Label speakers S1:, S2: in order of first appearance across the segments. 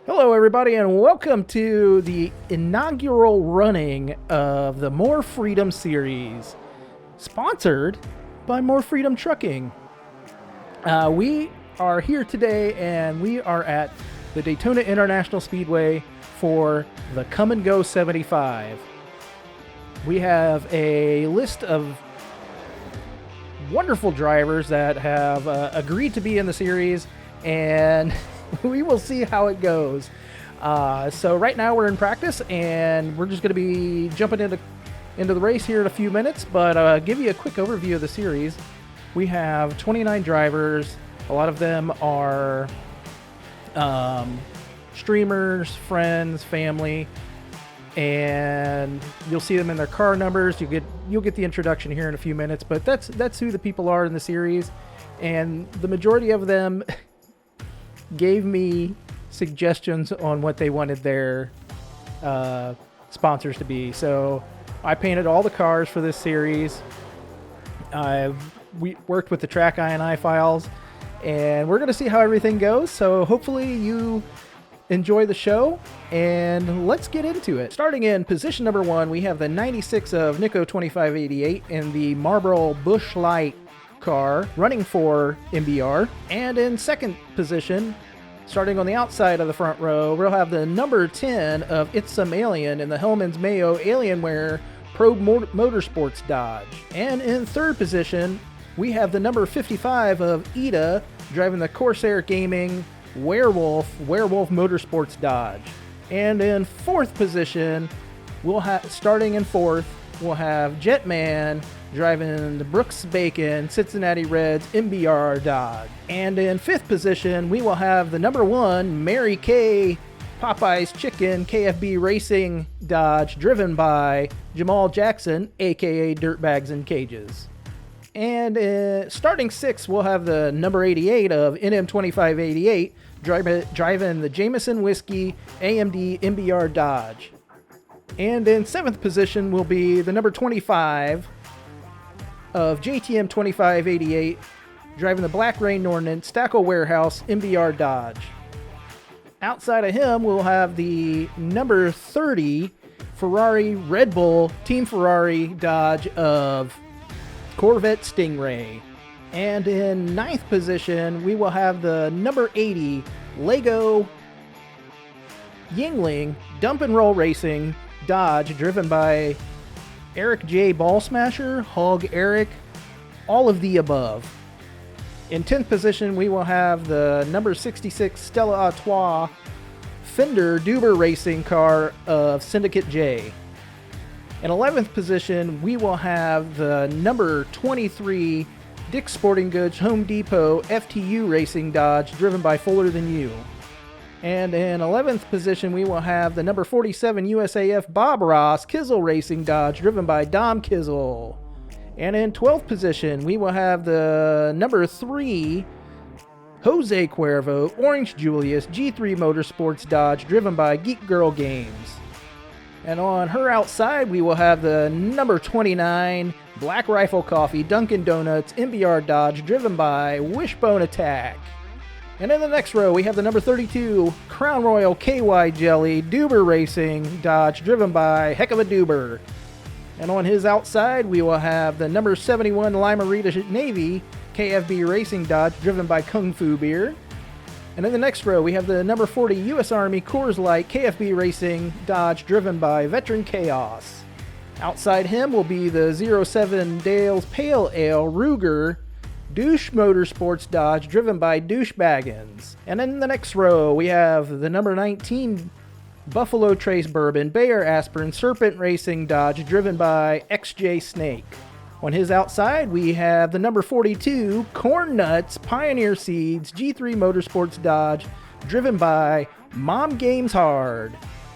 S1: Hello, everybody, and welcome to the inaugural running of the More Freedom series, sponsored by More Freedom Trucking. We are here today, and we are at the Daytona International Speedway for the Kum Go 75. We have a list of wonderful drivers that have agreed to be in the series, and we will see how it goes. So right now we're in practice, and we're just going to be jumping into the race here in a few minutes. But give you a quick overview of the series. We have 29 drivers. A lot of them are streamers, friends, family, and you'll see them in their car numbers. You'll get the introduction here in a few minutes. But that's who the people are in the series, and the majority of them gave me suggestions on what they wanted their sponsors to be. So I painted all the cars for this series. We worked with the track INI files, and we're going to see how everything goes. So hopefully you enjoy the show, and let's get into it. Starting in position number 1, we have the 96 of Nico 2588 in the Marlboro Busch Light car running for MBR. And in second position, starting on the outside of the front row, we'll have the number 10 of It's Some Alien in the Hellman's Mayo Alienware Pro Motorsports Dodge. And in third position, we have the number 55 of Ida driving the Corsair Gaming Werewolf Motorsports Dodge. And in fourth position, starting in fourth, we'll have Jetman driving the Brooks Bacon Cincinnati Reds MBR Dodge. And in fifth position, we will have the number 1 Mary Kay Popeye's Chicken KFB Racing Dodge driven by Jamal Jackson, aka Dirtbags in Cages. And starting sixth, we'll have the number 88 of NM2588 driving the Jameson Whiskey AMD MBR Dodge. And in seventh position will be the number 25 of JTM 2588 driving the Black Rain Ordnance Stackle Warehouse MBR Dodge. Outside of him, we'll have the number 30 Ferrari Red Bull Team Ferrari Dodge of Corvette Stingray. And in ninth position, we will have the number 80 Lego Yingling Dump and Roll Racing Dodge driven by Eric J. Ball Smasher, Hog Eric, all of the above. In 10th position, we will have the number 66 Stella Artois Fender Duber Racing car of Syndicate J. In 11th position, we will have the number 23 Dick's Sporting Goods Home Depot FTU Racing Dodge driven by Fuller Than You. And in 11th position, we will have the number 47 USAF Bob Ross Kizzle Racing Dodge driven by Dom Kizzle. And in 12th position, we will have the number 3 Jose Cuervo Orange Julius G3 Motorsports Dodge driven by Geek Girl Games. And on her outside, we will have the number 29 Black Rifle Coffee Dunkin' Donuts MBR Dodge driven by Wishbone Attack. And in the next row, we have the number 32 Crown Royal KY Jelly Duber Racing Dodge driven by Heck of a Duber. And on his outside, we will have the number 71 Lima Rita Navy KFB Racing Dodge driven by Kung Fu Beer. And in the next row, we have the number 40 U.S. Army Coors Light KFB Racing Dodge driven by Veteran Chaos. Outside him will be the 07 Dale's Pale Ale Ruger Douche Motorsports Dodge driven by Douche Baggins. And in the next row, we have the number 19 Buffalo Trace Bourbon Bayer Aspirin Serpent Racing Dodge driven by XJ Snake. On his outside, we have the number 42 Corn Nuts Pioneer Seeds G3 Motorsports Dodge driven by Mom Games Hard.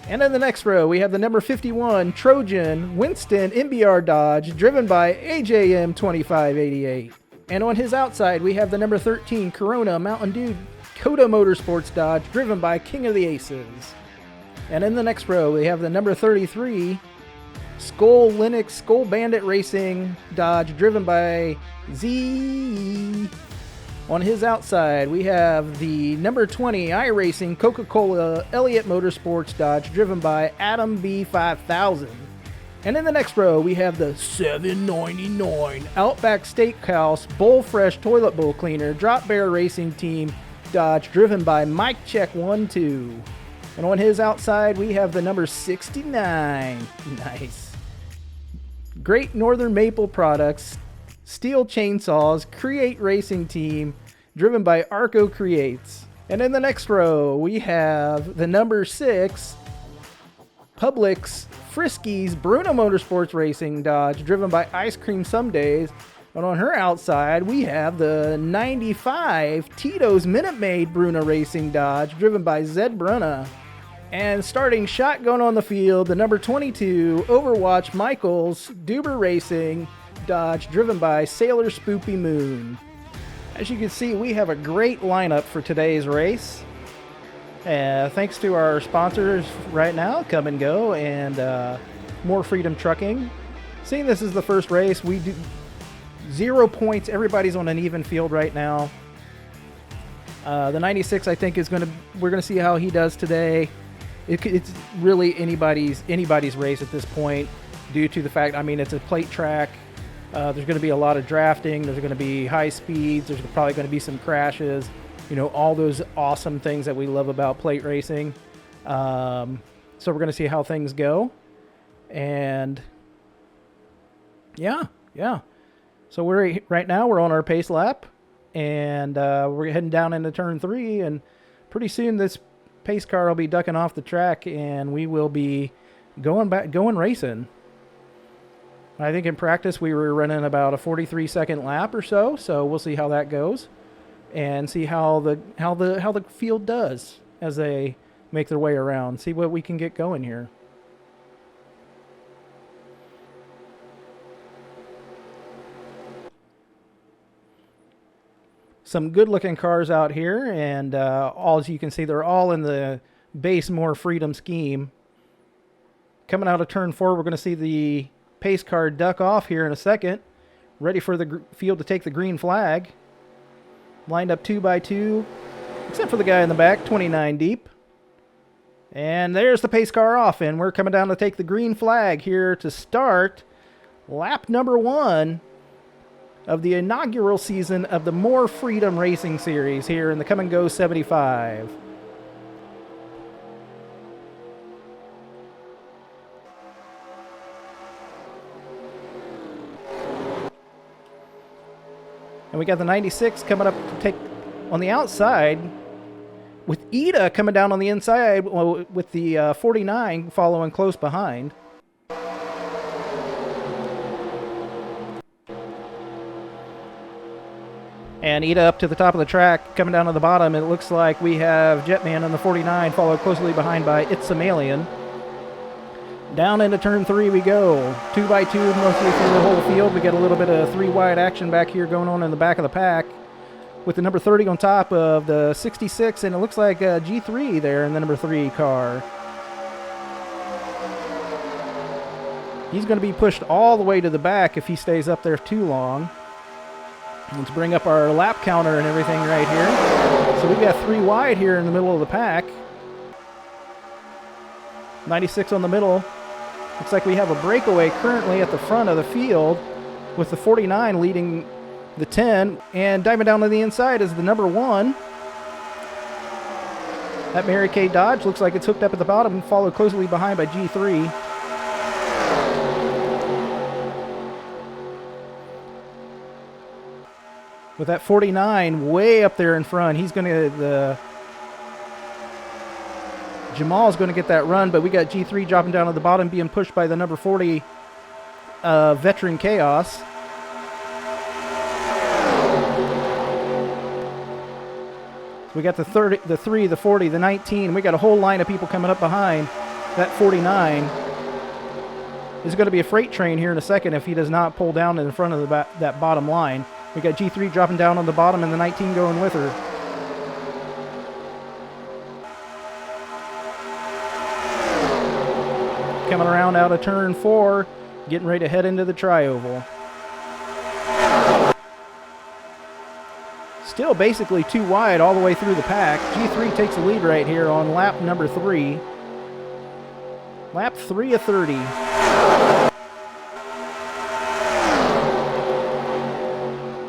S1: And in the next row, we have the number 51 Trojan Winston MBR Dodge driven by AJM 2588. And on his outside, we have the number 13 Corona Mountain Dew Coda Motorsports Dodge driven by King of the Aces. And in the next row, we have the number 33 Skull Linux Skull Bandit Racing Dodge driven by Z On his outside, we have the number 20 iRacing Coca-Cola Elliott Motorsports Dodge, driven by Adam B5000. And in the next row, we have the $7.99 Outback Steakhouse Bowl Fresh Toilet Bowl Cleaner Drop Bear Racing Team Dodge, driven by Mike Check 12. And on his outside, we have the number 69. Nice. Great Northern Maple Products Steel Chainsaws Create Racing Team, driven by Arco Creates. And in the next row, we have the number 6 Publix Friskies Bruno Motorsports Racing Dodge, driven by Ice Cream Somedays. And on her outside, we have the 95 Tito's Minute Maid Bruno Racing Dodge, driven by Zed Brunna. And starting shotgun on the field, the number 22 Overwatch Michaels Duber Racing Dodge, driven by Sailor Spoopy Moon. As you can see, we have a great lineup for today's race. Thanks to our sponsors right now, Kum Go and More Freedom Trucking. Seeing this is the first race, we do 0 points. Everybody's on an even field right now. The 96, I think, we're gonna see how he does today. It's really anybody's race at this point, due to the fact, I mean, it's a plate track. There's going to be a lot of drafting. There's going to be high speeds. There's probably going to be some crashes. You know, all those awesome things that we love about plate racing. So we're going to see how things go. And yeah. So right now we're on our pace lap, and we're heading down into turn 3, and pretty soon this pace car will be ducking off the track, and we will be going racing. I think in practice we were running about a 43-second lap or so we'll see how that goes, and see how the field does as they make their way around. See what we can get going here. Some good-looking cars out here, and all, as you can see, they're all in the base More Freedom scheme. Coming out of turn 4, we're going to see the pace car duck off here in a second, ready for the field to take the green flag. Lined up 2 by 2, except for the guy in the back, 29 deep. And there's the pace car off, and we're coming down to take the green flag here to start lap number 1 of the inaugural season of the More Freedom Racing Series here in the Kum Go 75. And we got the 96 coming up to take on the outside, with Ida coming down on the inside, with the 49 following close behind. And Ida up to the top of the track, coming down to the bottom. It looks like we have Jetman on the 49, followed closely behind by It's a Alien. Down into turn 3 we go. 2 by 2 mostly through the whole field. We got a little bit of 3 wide action back here going on in the back of the pack, with the number 30 on top of the 66, and it looks like G3 there in the number 3 car. He's going to be pushed all the way to the back if he stays up there too long. Let's bring up our lap counter and everything right here. So we've got 3 wide here in the middle of the pack. 96 on the middle. Looks like we have a breakaway currently at the front of the field, with the 49 leading the 10. And diving down to the inside is the number 1. That Mary Kay Dodge looks like it's hooked up at the bottom, followed closely behind by G3. With that 49 way up there in front, he's going to Jamal's going to get that run, but we got G3 dropping down at the bottom, being pushed by the number 40 Veteran Chaos. We got the 30, the 3, the 40, the 19. We got a whole line of people coming up behind that 49. There's going to be a freight train here in a second if he does not pull down in front of that bottom line. We got G3 dropping down on the bottom and the 19 going with her. Coming around out of turn 4, getting ready to head into the tri-oval. Still basically too wide all the way through the pack. G3 takes the lead right here on lap number 3. Lap 3 of 30.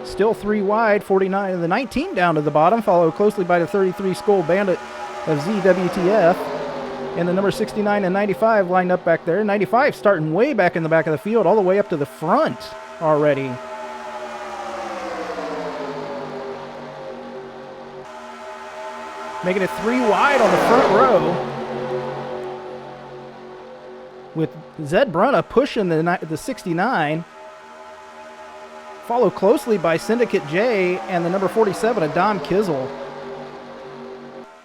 S1: Still 3 wide, 49, the 19 down to the bottom, followed closely by the 33 Skull Bandit of ZWTF. And the number 69 and 95 lined up back there. 95 starting way back in the back of the field, all the way up to the front already. Making it 3 wide on the front row. With Zed Brunna pushing the 69. Followed closely by Syndicate J and the number 47 of Dom Kizzle.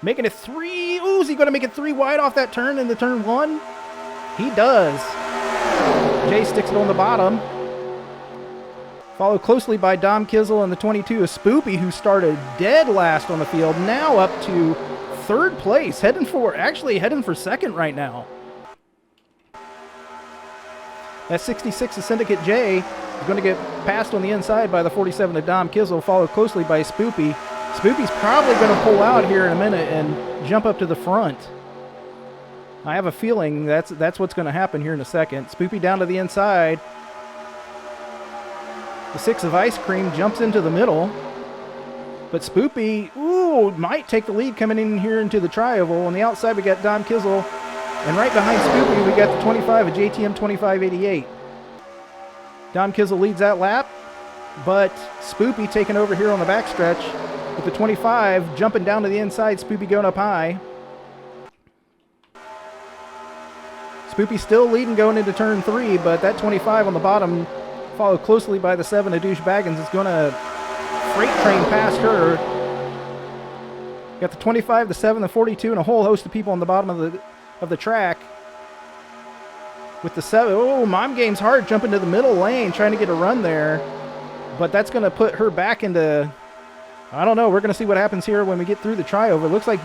S1: Making it 3. Ooh, is he going to make it 3 wide off that turn into turn 1? He does. J sticks it on the bottom. Followed closely by Dom Kizzle and the 22 of Spoopy, who started dead last on the field. Now up to 3rd place. Heading for second right now. That 66 of Syndicate J is going to get passed on the inside by the 47 of Dom Kizzle, followed closely by Spoopy. Spoopy's probably going to pull out here in a minute and jump up to the front. I have a feeling that's what's going to happen here in a second. Spoopy down to the inside. The 6 of Ice Cream jumps into the middle. But Spoopy, might take the lead coming in here into the tri-oval. On the outside, we got Dom Kizzle. And right behind Spoopy, we got the 25 of JTM 2588. Dom Kizzle leads that lap. But Spoopy taking over here on the backstretch with the 25 jumping down to the inside. Spoopy going up high. Spoopy still leading going into turn 3, but that 25 on the bottom, followed closely by the 7 of Douche Baggins, is going to freight train past her. Got the 25, the 7, the 42, and a whole host of people on the bottom of the track. With the 7, Mom Game's hard jumping to the middle lane, trying to get a run there. But that's going to put her back into, I don't know, we're going to see what happens here when we get through the tri-over. Looks like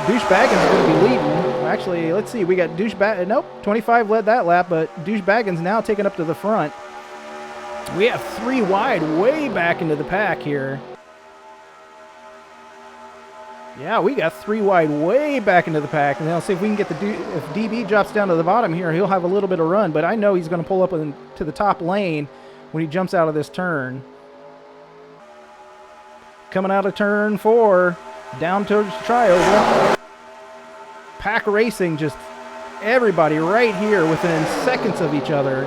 S1: Douche Baggins is going to be leading. Actually, let's see, we got Douche Baggins, nope, 25 led that lap, but Douche Baggins now taking up to the front. We have 3 wide, way back into the pack here. Yeah, we got 3 wide, way back into the pack. And now see if we can get if DB drops down to the bottom here, he'll have a little bit of run. But I know he's going to pull up to the top lane when he jumps out of this turn. Coming out of turn 4, down towards the tri-oval. Pack racing, just everybody right here within seconds of each other.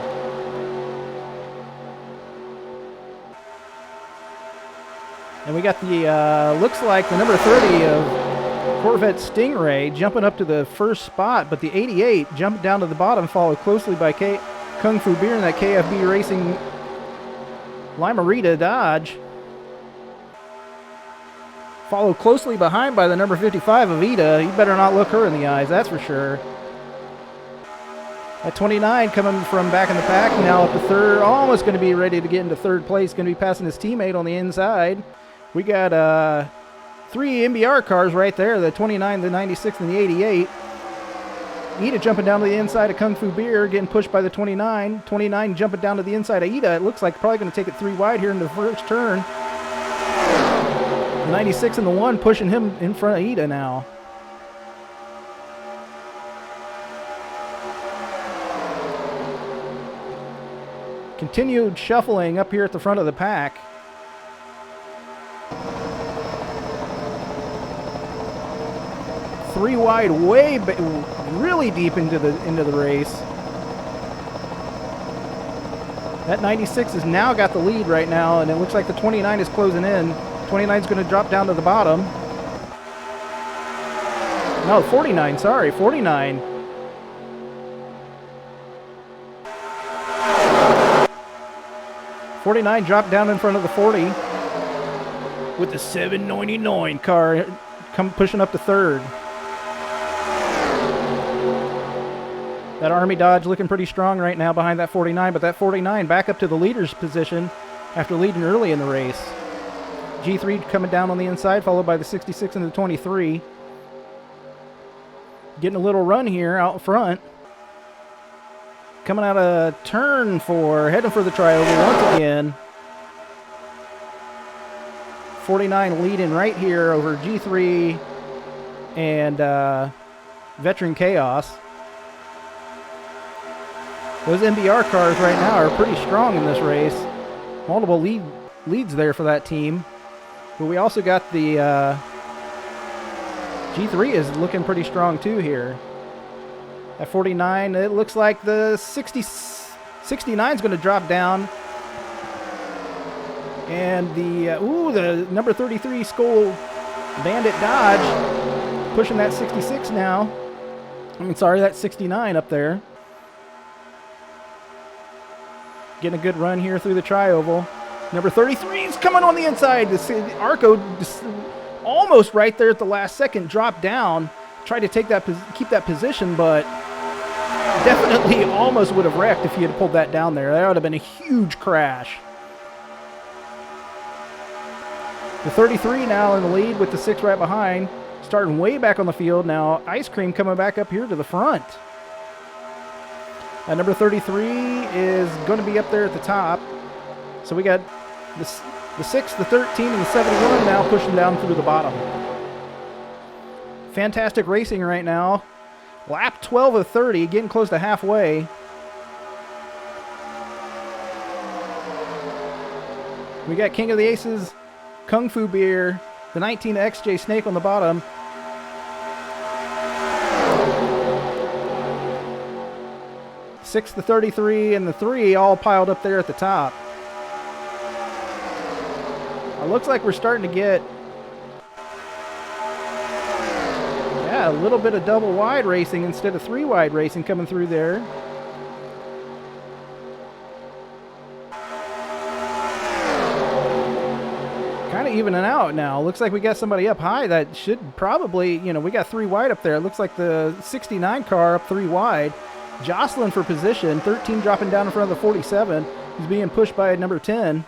S1: And we got the, looks like the number 30 of Corvette Stingray jumping up to the first spot, but the 88 jumped down to the bottom, followed closely by Kung Fu Beer and that KFB Racing Limerita Dodge. Followed closely behind by the number 55 of Ida. You better not look her in the eyes, that's for sure. At 29 coming from back in the pack, now up to 3rd, almost going to be ready to get into 3rd place, going to be passing his teammate on the inside. We got 3 MBR cars right there, the 29, the 96, and the 88. Ida jumping down to the inside of Kung Fu Beer, getting pushed by the 29. 29 jumping down to the inside of Ida. It looks like probably going to take it 3 wide here in the first turn. The 96 and the 1 pushing him in front of Ida now. Continued shuffling up here at the front of the pack. Three wide, really deep into the race. That 96 has now got the lead right now, and it looks like the 29 is closing in. 29 is going to drop down to the bottom. No, 49, sorry, 49. '49 dropped down in front of the 40 with the 799 car pushing up to 3rd. That Army Dodge looking pretty strong right now behind that 49, but that 49 back up to the leader's position after leading early in the race. G3 coming down on the inside, followed by the 66 and the 23. Getting a little run here out front. Coming out of turn 4, heading for the tri-oval once again. 49 leading right here over G3 and Veteran Chaos. Those MBR cars right now are pretty strong in this race. Multiple leads there for that team. But we also got the G3 is looking pretty strong too here. At 49, it looks like the 69 is going to drop down. And the number 33 Skull Bandit Dodge pushing that 66 now. That 69 up there. Getting a good run here through the tri-oval. Number 33 is coming on the inside. Arco almost right there at the last second dropped down. Tried to keep that position, but definitely almost would have wrecked if he had pulled that down there. That would have been a huge crash. The 33 now in the lead with the 6 right behind. Starting way back on the field now. Ice Cream coming back up here to the front. Number 33 is going to be up there at the top. So we got the 6, the 13, and the 71 now pushing down through the bottom. Fantastic racing right now. Lap 12 of 30, getting close to halfway. We got King of the Aces, Kung Fu Beer, the 19 XJ Snake on the bottom. 6, the 33, and the 3 all piled up there at the top. It looks like we're starting to get a little bit of double wide racing instead of 3 wide racing coming through there. Kind of evening out now. Looks like we got somebody up high that should probably, we got 3 wide up there. It looks like the 69 car up 3 wide. Jostling for position. 13 dropping down in front of the 47. He's being pushed by number 10.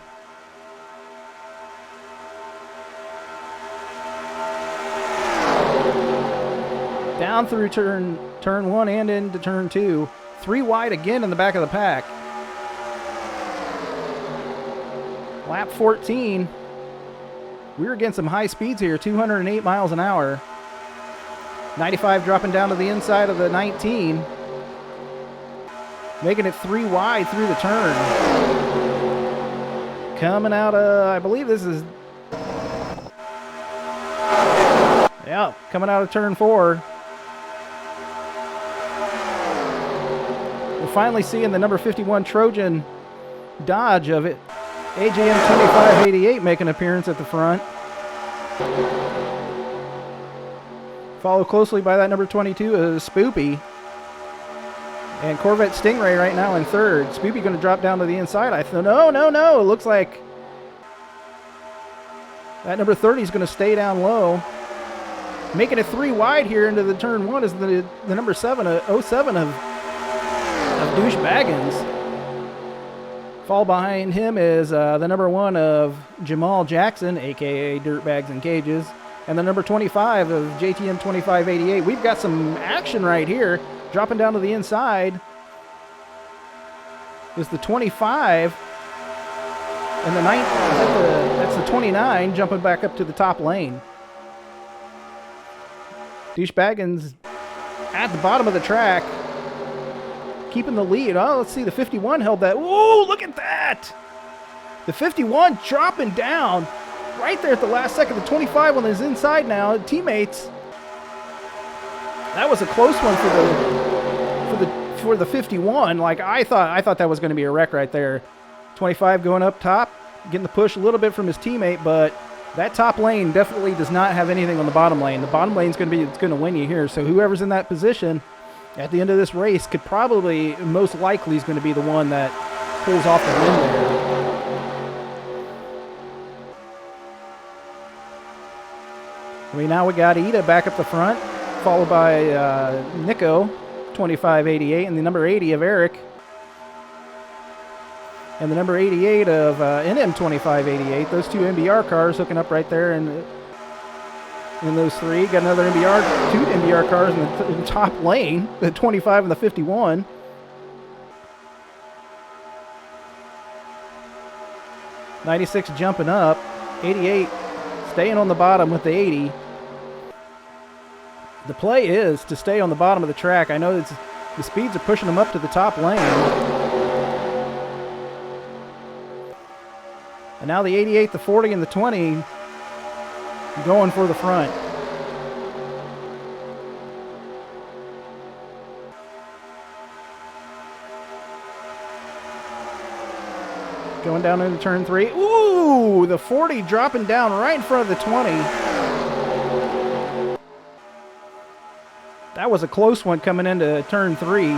S1: Down through turn 1 and into turn 2. 3 wide again in the back of the pack. Lap 14. We were getting some high speeds here. 208 miles an hour. 95 dropping down to the inside of the 19. Making it 3 wide through the turn. Coming out of, I believe this is, coming out of turn 4. We're finally seeing the number 51 Trojan Dodge of it. AJM 2588 making an appearance at the front. Followed closely by that number 22 is Spoopy. And Corvette Stingray right now in third. Spoopy going to drop down to the inside. No. It looks like that number 30 is going to stay down low. Making it 3 wide here into the turn 1 is the number 07 of Douche Baggins. Fall behind him is the number 1 of Jamal Jackson, a.k.a. Dirtbags and Cages. And the number 25 of JTM 2588. We've got some action right here. Dropping down to the inside is the 25. And the 9, that's the 29 jumping back up to the top lane. Douche Baggins at the bottom of the track. Keeping the lead. Oh, let's see. The 51 held that. Ooh, look at that. The 51 dropping down right there at the last second. The 25 on his inside now. Teammates. That was a close one for the 51. Like I thought that was going to be a wreck right there. 25 going up top, getting the push a little bit from his teammate, but that top lane definitely does not have anything on the bottom lane. The bottom lane's going to win you here. So whoever's in that position at the end of this race could probably, most likely, is going to be the one that pulls off the win there. Now we got Ida back up the front, followed by Nico, 2588, and the number 80 of Eric. And the number 88 of NM 2588. Those 2 MBR cars hooking up right there in those 3. Got another MBR, 2 MBR cars in the top lane, the 25 and the 51. '96 jumping up. 88 staying on the bottom with the 80. The play is to stay on the bottom of the track. I know the speeds are pushing them up to the top lane. And now the 88, the 40, and the 20 going for the front. Going down into turn 3. Ooh, the 40 dropping down right in front of the 20. That was a close one coming into turn 3.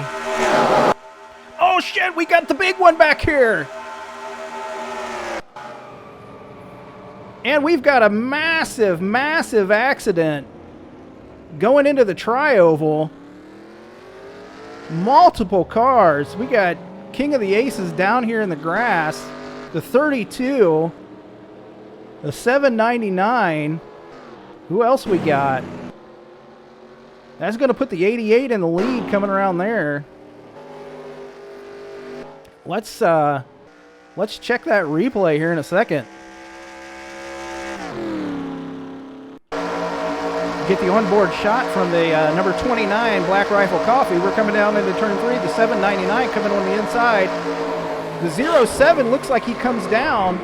S1: Oh shit, we got the big one back here. And we've got a massive, massive accident going into the tri-oval. Multiple cars. We got King of the Aces down here in the grass. The 32. The 799. Who else we got? That's going to put the 88 in the lead coming around there. Let's check that replay here in a second. Get the onboard shot from the number 29 Black Rifle Coffee. We're coming down into turn 3. The 799 coming on the inside. The 07 looks like he comes down,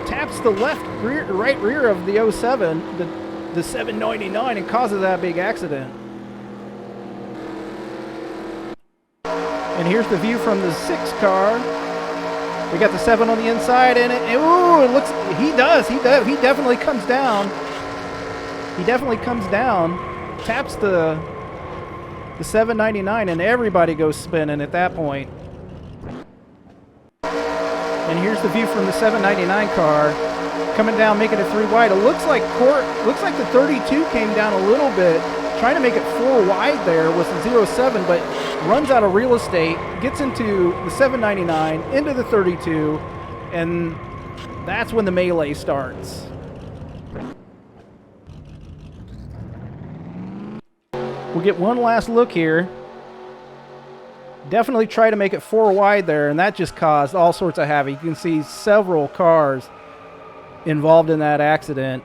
S1: taps the right rear of the 07, the 799, and causes that big accident. And here's the view from the 6 car. We got the 7 on the inside, and ooh, it looks, he definitely comes down. He definitely comes down, taps the 799, and everybody goes spinning at that point. And here's the view from the 799 car coming down, making it 3 wide. It looks like the 32 came down a little bit, trying to make it 4 wide there with the 07, but runs out of real estate, gets into the 799, into the 32, and that's when the melee starts. We'll get one last look here. Definitely try to make it 4 wide there, and that just caused all sorts of havoc. You can see several cars involved in that accident.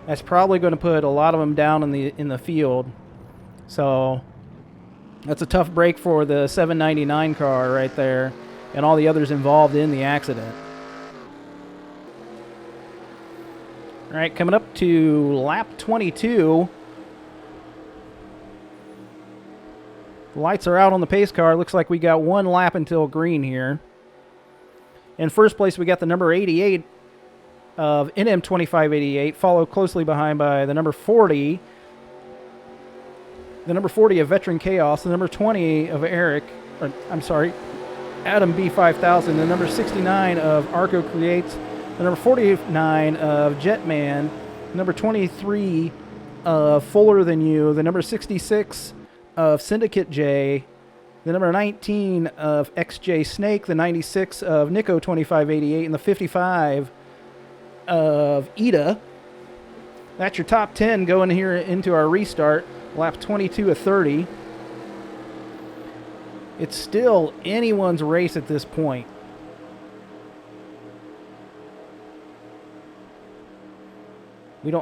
S1: That's probably going to put a lot of them down in the field. So that's a tough break for the 799 car right there and all the others involved in the accident. All right, coming up to lap 22. The lights are out on the pace car. Looks like we got 1 lap until green here. In first place, we got the number 88 of NM2588, followed closely behind by the number 40. The number 40 of Veteran Chaos, the number 20 of Adam B5000, the number 69 of Arco Creates, the number 49 of Jetman, the number 23 of Fuller Than You, the number 66 of Syndicate J, the number 19 of XJ Snake, the 96 of Nico 2588, and the 55 of Ida. That's your top 10 going here into our restart. Lap 22 of 30. It's still anyone's race at this point. We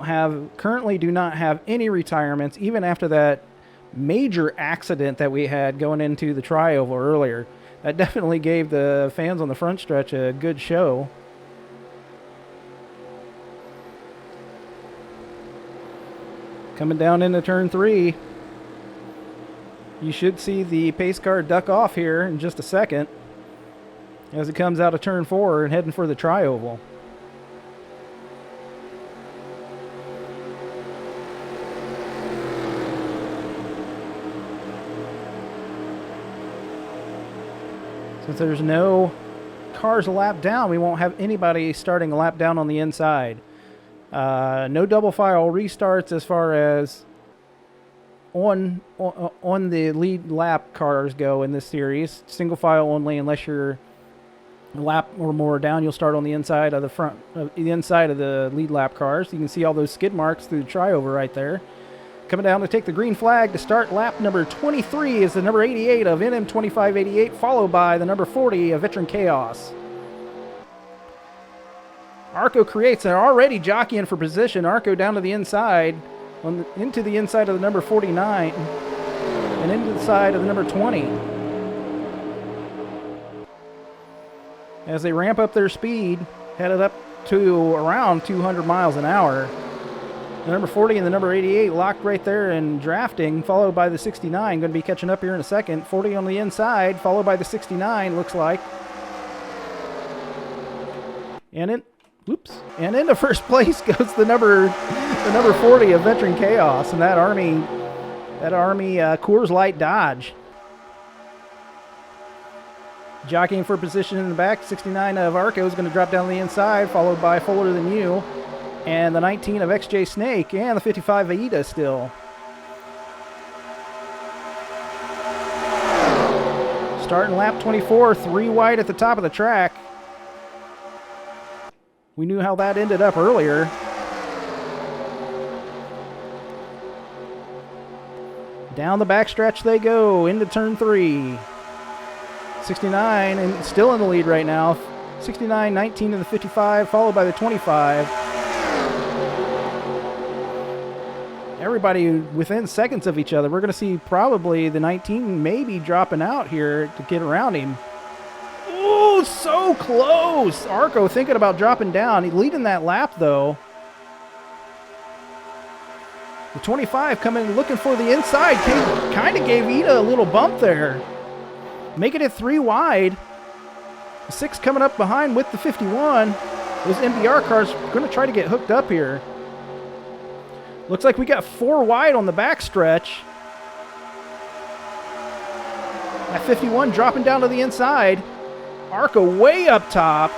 S1: currently do not have any retirements, even after that major accident that we had going into the tri-oval earlier. That definitely gave the fans on the front stretch a good show. Coming down into turn 3. You should see the pace car duck off here in just a second as it comes out of turn 4 and heading for the tri-oval. Since there's no cars a lap down, we won't have anybody starting a lap down on the inside. No double file restarts as far as on the lead lap cars go in this series. Single file only, unless you're a lap or more down, you'll start on the inside of the lead lap cars. You can see all those skid marks through the tri-over right there. Coming down to take the green flag to start lap number 23 is the number 88 of NM2588, followed by the number 40 of Veteran Chaos. Arco creates. They're already jockeying for position. Arco down to the inside, into the inside of the number 49, and into the side of the number 20. As they ramp up their speed, headed up to around 200 miles an hour. The number 40 and the number 88 locked right there in drafting, followed by the 69. Going to be catching up here in a second. 40 on the inside, followed by the 69, looks like. And into first place goes the number 40 of Veteran Chaos and that Army Coors Light Dodge. Jockeying for position in the back, 69 of Arco is going to drop down the inside, followed by Fuller Than You, and the 19 of XJ Snake, and the 55 Aida still. Starting lap 24, 3 wide at the top of the track. We knew how that ended up earlier. Down the backstretch they go, into turn 3. 69 and still in the lead right now. 69, 19 to the 55, followed by the 25. Everybody within seconds of each other. We're going to see probably the 19 maybe dropping out here to get around him. Oh, so close! Arco thinking about dropping down. He's leading that lap though. The 25 coming looking for the inside. Kind of gave Ida a little bump there. Making it 3 wide. The 6 coming up behind with the 51. Those NBR cars going to try to get hooked up here. Looks like we got 4 wide on the backstretch. That 51 dropping down to the inside. Arco way up top.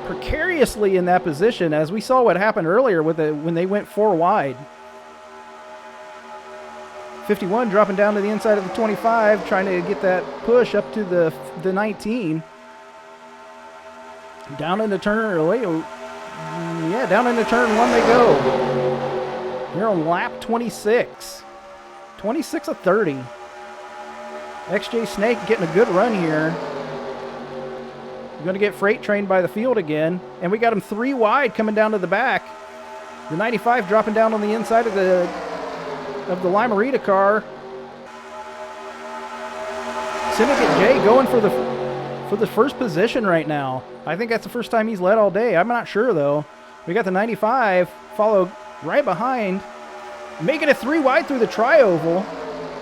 S1: Precariously in that position, as we saw what happened earlier with when they went 4 wide. 51 dropping down to the inside of the 25, trying to get that push up to the 19. Down into turn, down into turn 1 they go. Here on lap 26. 26 of 30. XJ Snake getting a good run here. We're going to get freight trained by the field again. And we got him 3 wide coming down to the back. The 95 dropping down on the inside of the Limerita car. Syndicate J going for the first position right now. I think that's the first time he's led all day. I'm not sure though. We got the 95 followed right behind, making it 3 wide through the tri-oval,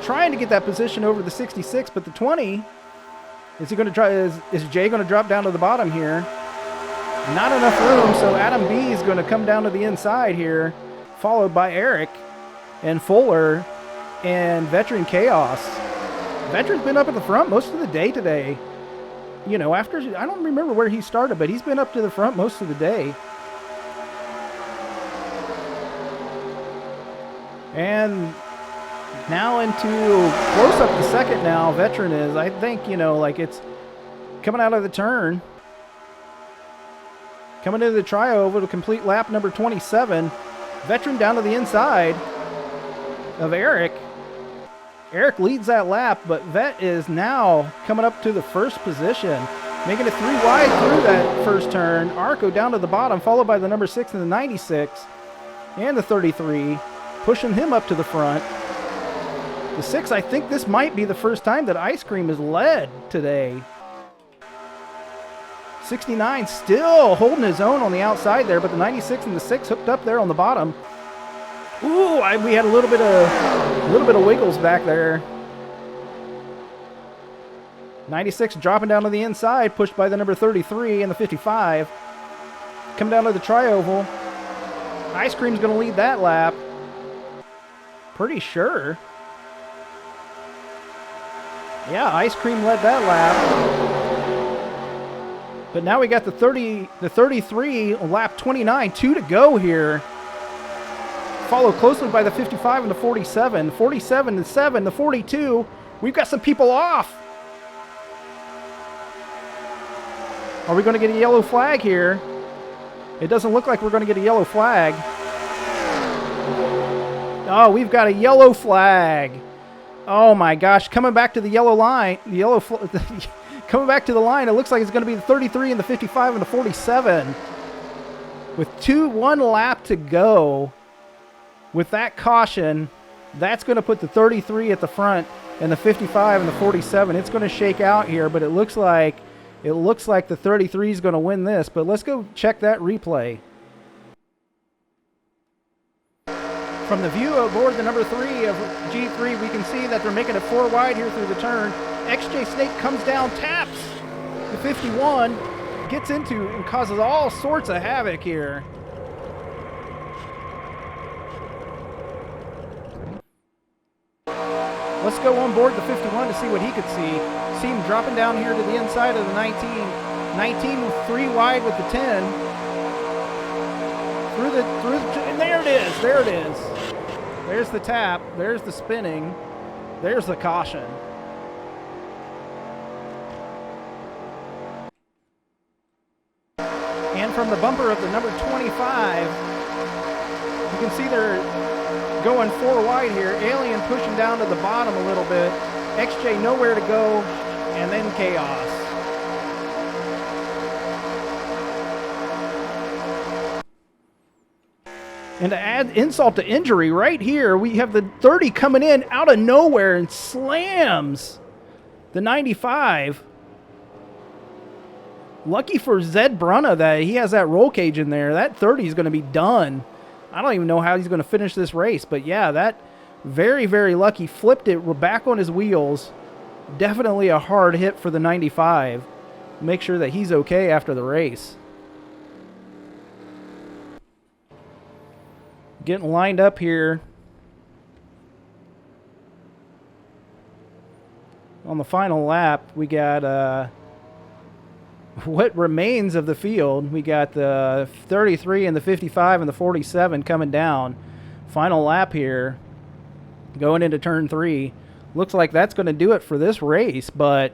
S1: trying to get that position over the 66, but the 20 is Jay going to drop down to the bottom here? Not enough room, so Adam B is going to come down to the inside here, followed by Eric and Fuller and Veteran Chaos. Veteran's been up at the front most of the day today. You know, I don't remember where he started, but he's been up to the front most of the day. And now into close up the second now, Veteran is. I think, like it's coming out of the turn. Coming into the tri-oval to complete lap number 27. Veteran down to the inside of Eric. Eric leads that lap, but Vet is now coming up to the first position, making it 3 wide through that first turn. Arco down to the bottom, followed by the number 6 and the 96 and the 33, pushing him up to the front. The 6, I think this might be the first time that Ice Cream has led today. 69 still holding his own on the outside there, but the 96 and the 6 hooked up there on the bottom. Ooh, we had a little bit of wiggles back there. 96 dropping down to the inside, pushed by the number 33 and the 55. Coming down to the tri-oval. Ice Cream's going to lead that lap. Pretty sure. Yeah, Ice Cream led that lap. But now we got the 33, lap 29, 2 to go here. Followed closely by the 55 and the 47. 47 and 7, the 42. We've got some people off. Are we going to get a yellow flag here? It doesn't look like we're going to get a yellow flag. Oh, we've got a yellow flag. Oh my gosh, coming back to the yellow line. Coming back to the line, it looks like it's going to be the 33 and the 55 and the 47. With 1 lap to go, with that caution, that's going to put the 33 at the front and the 55 and the 47. It's going to shake out here, but it looks like the 33 is going to win this. But let's go check that replay. From the view aboard the number 3 of G3, we can see that they're making it 4 wide here through the turn. XJ Snake comes down, taps the 51, gets into and causes all sorts of havoc here. Let's go on board the 51 to see what he could see. See him dropping down here to the inside of the 19. 19 with 3 wide with the 10. And there it is. There it is. There's the tap. There's the spinning. There's the caution. And from the bumper of the number 25, you can see they're going 4 wide here. Alien pushing down to the bottom a little bit. XJ nowhere to go. And then chaos. And to add insult to injury, right here, we have the 30 coming in out of nowhere and slams the 95. Lucky for Zed Brunna that he has that roll cage in there. That 30 is going to be done. I don't even know how he's going to finish this race. But yeah, that very, very lucky. Flipped it. We're back on his wheels. Definitely a hard hit for the 95. Make sure that he's okay after the race. Getting lined up here on the final lap. We got what remains of the field. We got the 33 and the 55 and the 47 coming down. Final lap here going into turn 3. Looks like that's going to do it for this race, but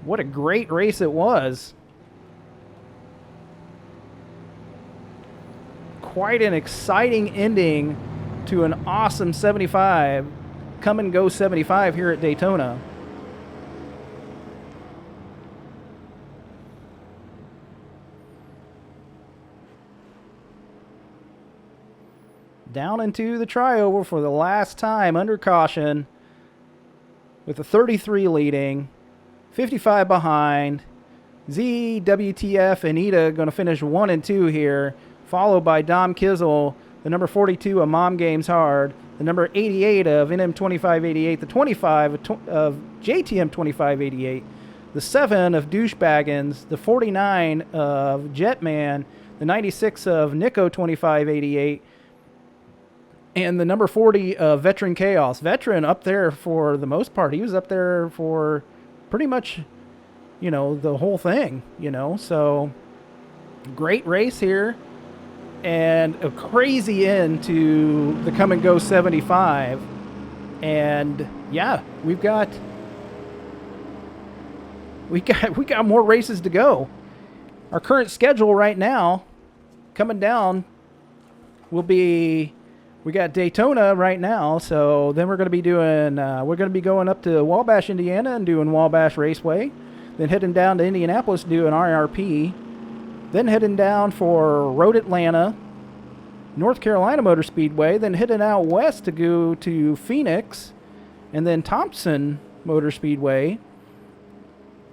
S1: what a great race it was. Quite an exciting ending to an awesome 75, Come and Go 75 here at Daytona. Down into the trioval for the last time under caution with the 33 leading, 55 behind. Z, WTF, and Ida going to finish 1 and 2 here. Followed by Dom Kizzle, the number 42 of Mom Games Hard, the number 88 of NM2588, the 25 of JTM 2588, the 7 of Douchebaggins, the 49 of Jetman, the 96 of Nico 2588, and the number 40 of Veteran Chaos. Veteran up there for the most part. He was up there for pretty much, the whole thing, So, great race here. And a crazy end to the Come and Go 75. And yeah, we got more races to go. Our current schedule right now coming down will be, we got Daytona right now, so then we're going to be doing going up to Wabash, Indiana and doing Wabash Raceway, then heading down to Indianapolis doing IRP. Then heading down for Road Atlanta, North Carolina Motor Speedway, then heading out west to go to Phoenix, and then Thompson Motor Speedway.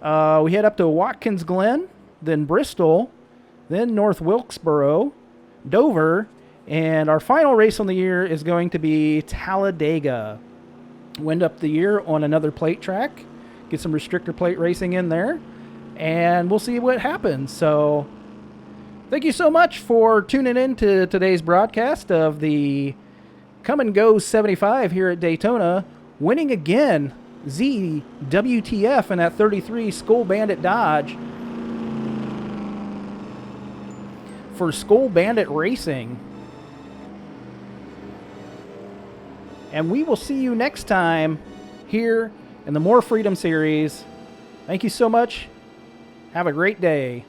S1: We head up to Watkins Glen, then Bristol, then North Wilkesboro, Dover, and our final race on the year is going to be Talladega. We'll end up the year on another plate track, get some restrictor plate racing in there, and we'll see what happens. So thank you so much for tuning in to today's broadcast of the Come and Go 75 here at Daytona. Winning again, Z, WTF, and that 33 Skull Bandit Dodge for Skull Bandit Racing. And we will see you next time here in the More Freedom series. Thank you so much. Have a great day.